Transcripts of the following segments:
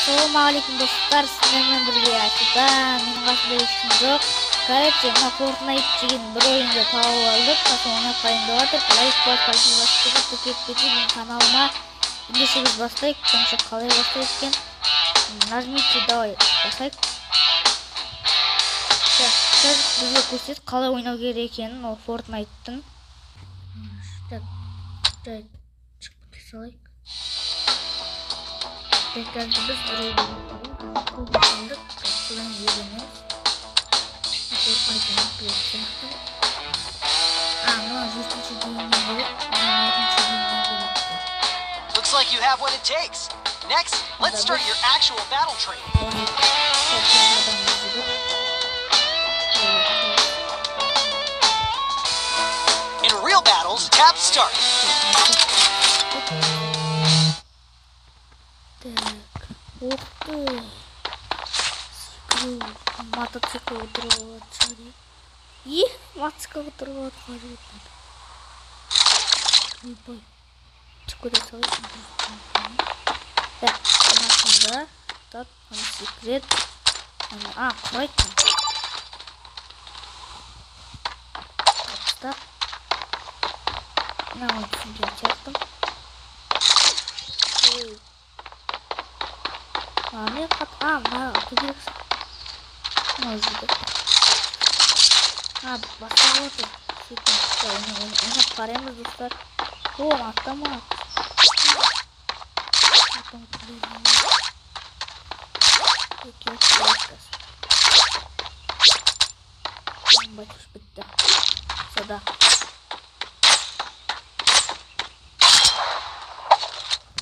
Assalamualaikum dostlar, sizlerle birlikte yaşıda benim karşımda işim yok. Короче, на Fortnite деген bir oyunda tауып алдық. Соны қайындап жатыр. Лайк басып кетпесе менің каналыма ендеше біз бастайық. Сонша қалай бастайық екен? Нажмите, давай бастайық. Қазір бізге көрсетеді қалай ойнау керек екенін ол Fortnite-тың. Так, шығып кете салайық. Қазір біз бір ойын қолдасындық. Содан үйренеміз. Fortnite'ın yapıyorsun. Ama justamente looks like you have what it takes. Next, let's start your actual battle training. In real battles, tap start. Мотоцикл отырып жатыр. Мотоцикл отырып жатыр. Ойбай. Çıkıda salıyorsun. Так, машинада. Так, секрет. Қойды. Так. На вот сюда чаттым. Мен мына көбірек может. Басқа отыр. Ойнап қараймыз достар. Автомат. Батюш бітті. Сюда.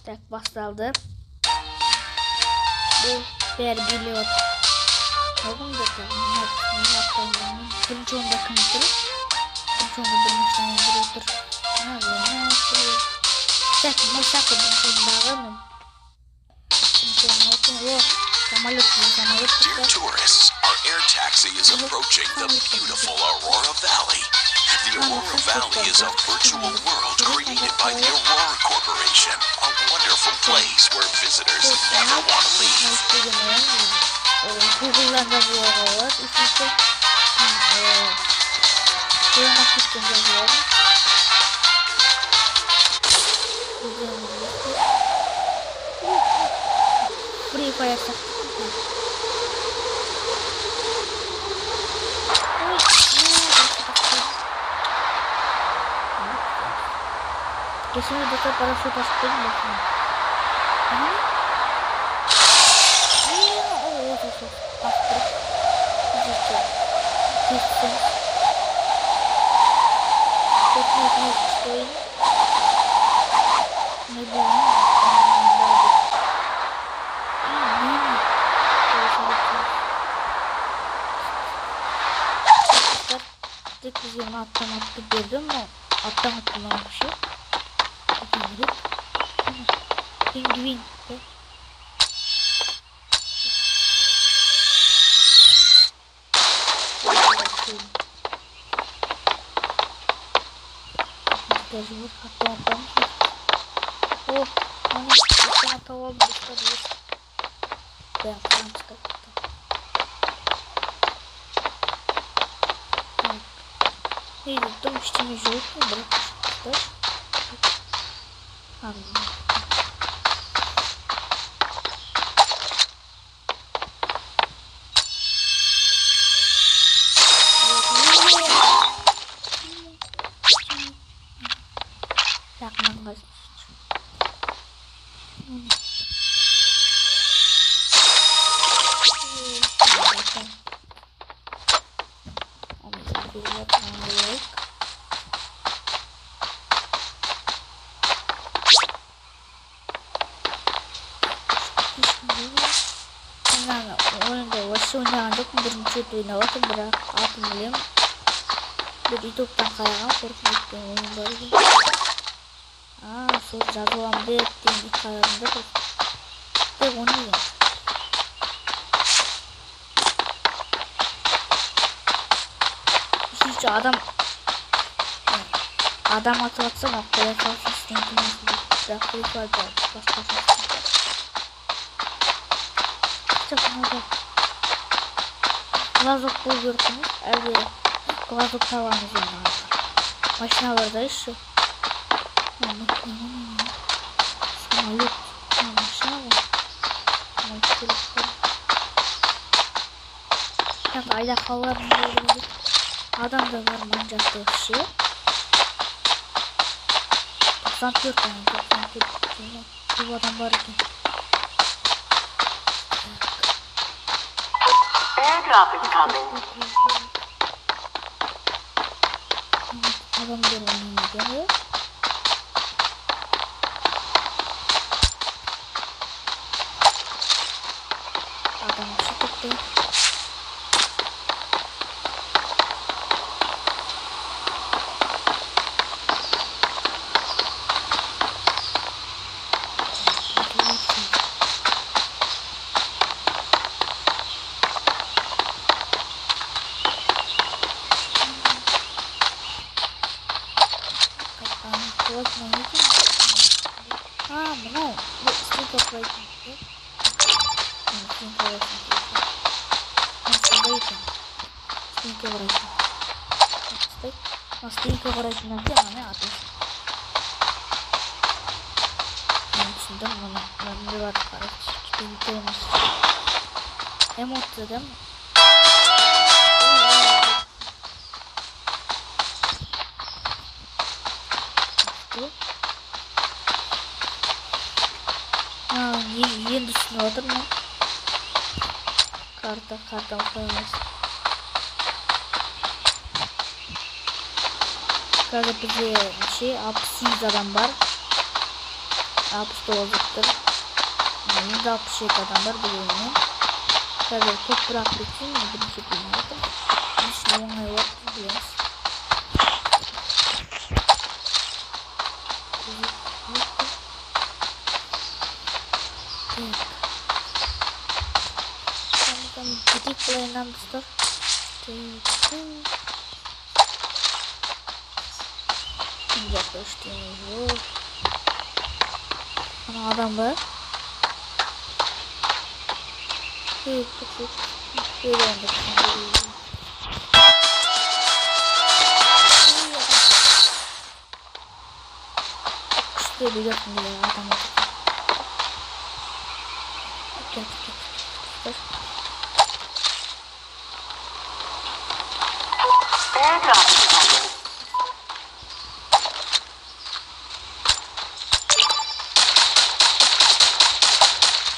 Так, басталды. Бұл пербилет. Оғымды бірінші онда кім тұр? Бірінші онда біріншіден бір отыр. Так, мы шақы бірінші ондағы мен. Dear tourists, our air taxi is approaching the beautiful Aurora Valley. The Aurora Valley is a virtual world created by the Aurora Corporation, a wonderful place where visitors never want to leave. Free Fire. Если мы до парашюта спрыгнем. Bize автоматты бердім, но автоматты вообще. Пингвин. Даже вот автомат. О, они автоматовал быстро. Да, французская. И дом почти желтый, брат. Так, магазин. Ойнағандық бірінші рет ойнап жатыр, бірақ атын білемін. Бір ютубтан қараған Fortnite ойын бар екен. Сол жазылам деп қарадым да. Тек оны екен. Үшінші адам атып атсам, қоя салсын істен кімесі деп. Бірақ Free Fire басқа Şapınada glazok buluyorsunuz. Elde glazok tavanız yanına. Maşinalarda iş yok. Самолет. Машина. Так, айда қалаларын көріп адам да бар манжақты кіші. 94 көп адам бар екен. Airdrop is coming. Адамдар ойнайды. Adam çıktı. Mana bu stiker koyayım. Стенька вроде на где она адрес. Сюда можно набивать, короче, 4 тонны. Эмоции, да? Енді түсініп отырмын. Карта қоймыз. Қазір бізде 68 адам бар. 69 тұр. Енді 67 адам бар бұл ойынмен. Қазір көпірақ кетсем, бірінші білмей отыр. Нешін оңай уақыт білеміз. Jadi pelayanan besar. Tidak pasti ini. Mana adam ber? Itu. Ini yang bersendiri. İşte biliyor musun ya adam? Gel. Airdrop is coming.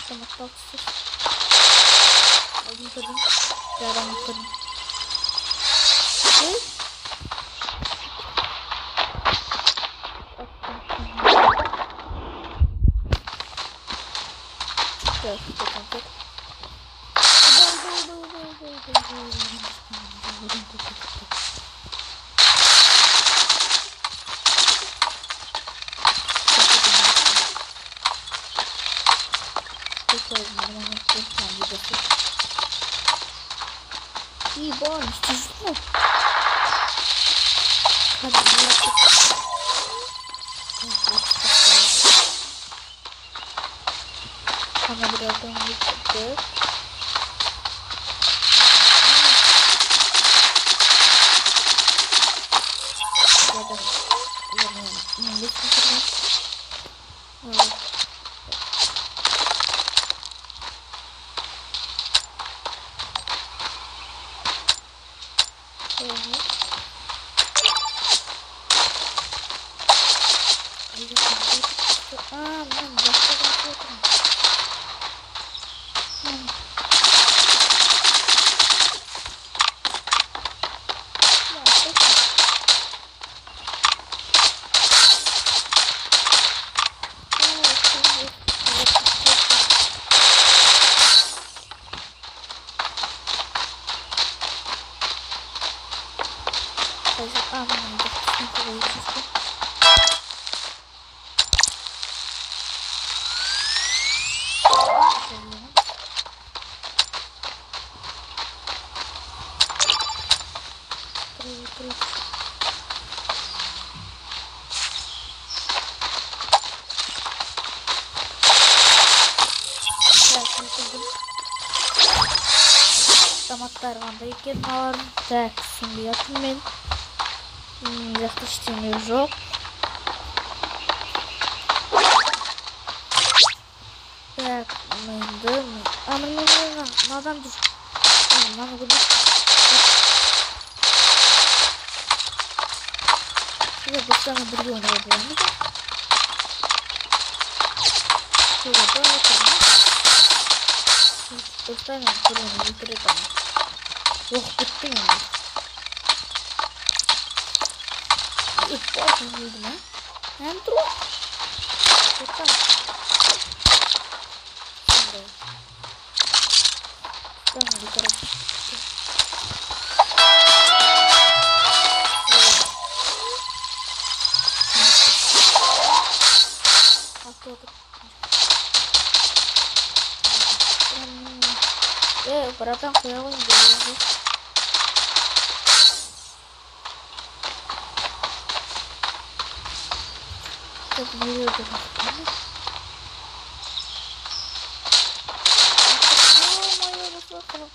Sama toksik. Lagi kering. Jarang kering. Oke. И бонус, ты что? Она берет он летит. автоматтар кандай экен алар? Так, симбиотум мен. Жакта эчтеме жок. Так, мынды. Мына адам жүр. Мана көрдүк. Şurada bir tane duruyor ne yapıyormuş? Şurada bakalım. Bir tane duruyor yukarıda. Oh bitti mi? İlk bakın oldu mu? Hem duruyor. Bakalım. Şimdi. Tamam yukarı. Berapa aku yang ini?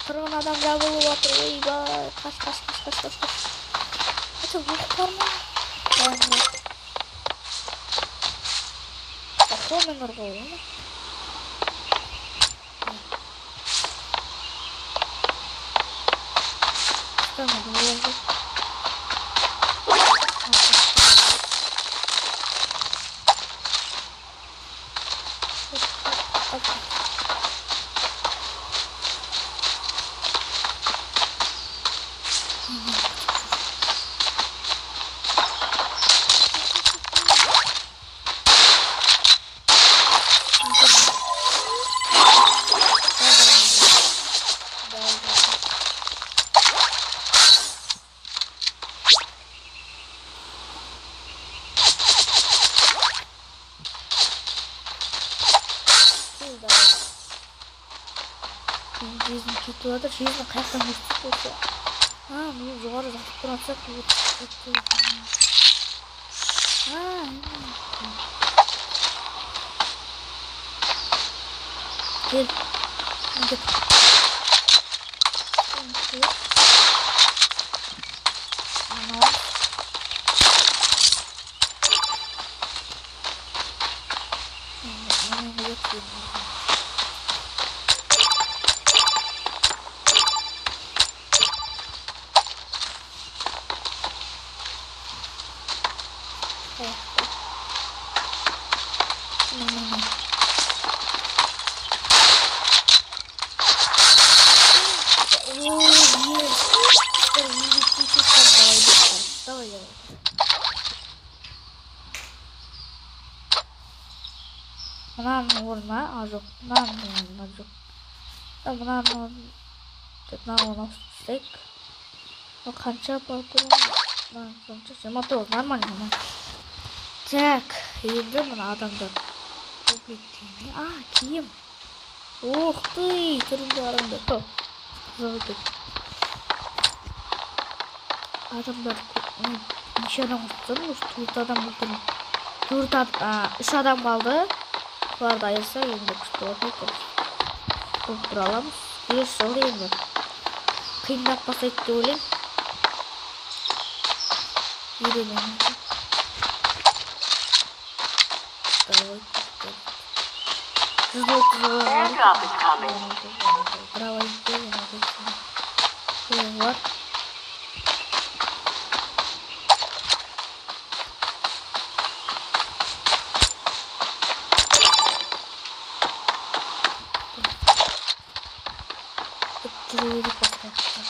Kırın adam yavru batır. Kaç. Kaç bu var mı? Aku menurut gue. Tamam, oldu. Жизнь кетіп жатыр, жизнь қаяқтан өтіп болса. Бұл жоғары жатып тұрса кел. Mınaның орнына жоқ, мынаның орнына жоқ. Мынаның орнына істейік. Қанша батыр? Қанша? 29, нормально. Так, енді мына адамдар. Киім. Ух ты, түрінде адамдар. Адамдар, неше адам ұстырын? 4 адам ұстырын. 3 адам қалды. Соларды айырса енді күшті болады. Көп тұра аламыз. 5 жыл енді. Қиындап басайды деп ойлаймын. Үйренемін. Airdrop is coming. Браво, вот. Переведи посмотрим.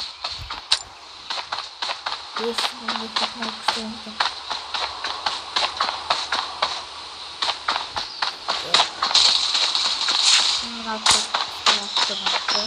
Если не посмотрим, что он там. Надо остановиться.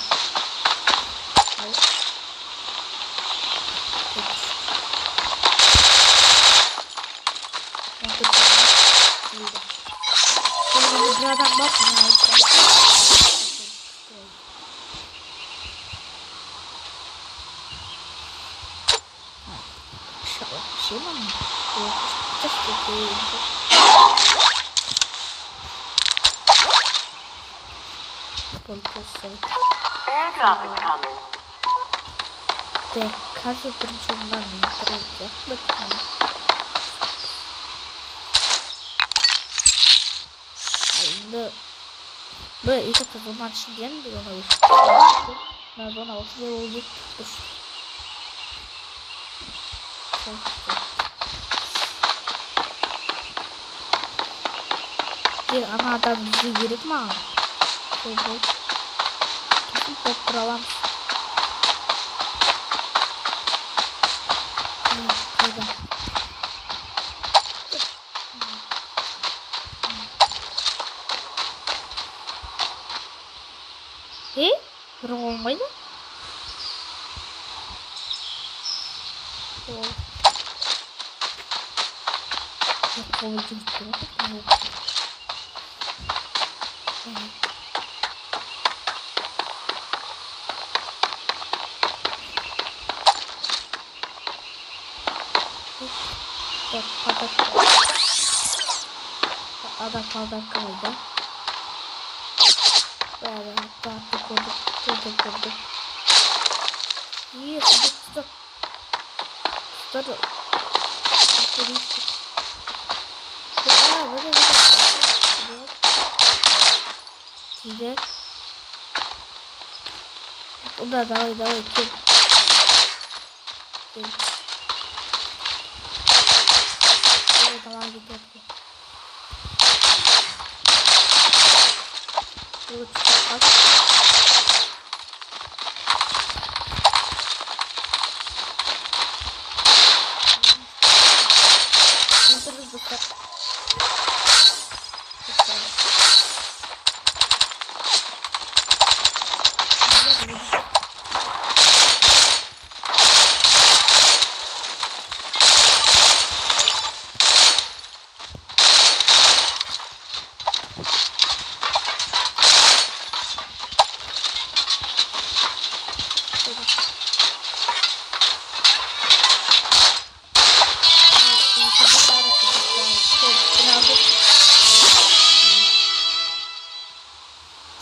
Airdrop is coming. Қазір бірінші орыннан мен тұрып сияқты. Енді бір екі зонаның ішінден бір зона өсіп мына зона осылай ол екі дұрыс. Ана адам бізге керек маған. Сол болды. Kesin top тұра аламыз. Қайда? Бұрын olmaydı. Kolu cüzdür. Ada kaldı. Böyle tatlı kurduk. İyi tutup. Tutarım. Güzel. Udah давай kill. Давай gitu.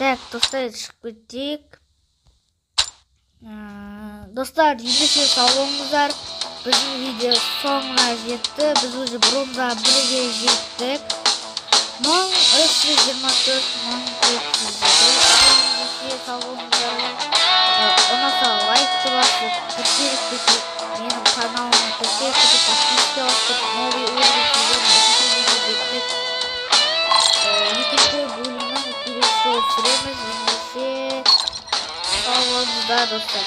Так, достаточно шығып кетейік. Достар, ендеше сау болыңыздар. Біздің видео соңына жетті. Біз уже бронза 1-ге жеттік. 1324 ендеше сау болыңыздар. Ұнаса лайкты басып, менің каналыма подписка басып, новый уровень жеттік. Екінші бөлімнің келесі жолы түсіреміз. Ендеше сау болыңыздар достар.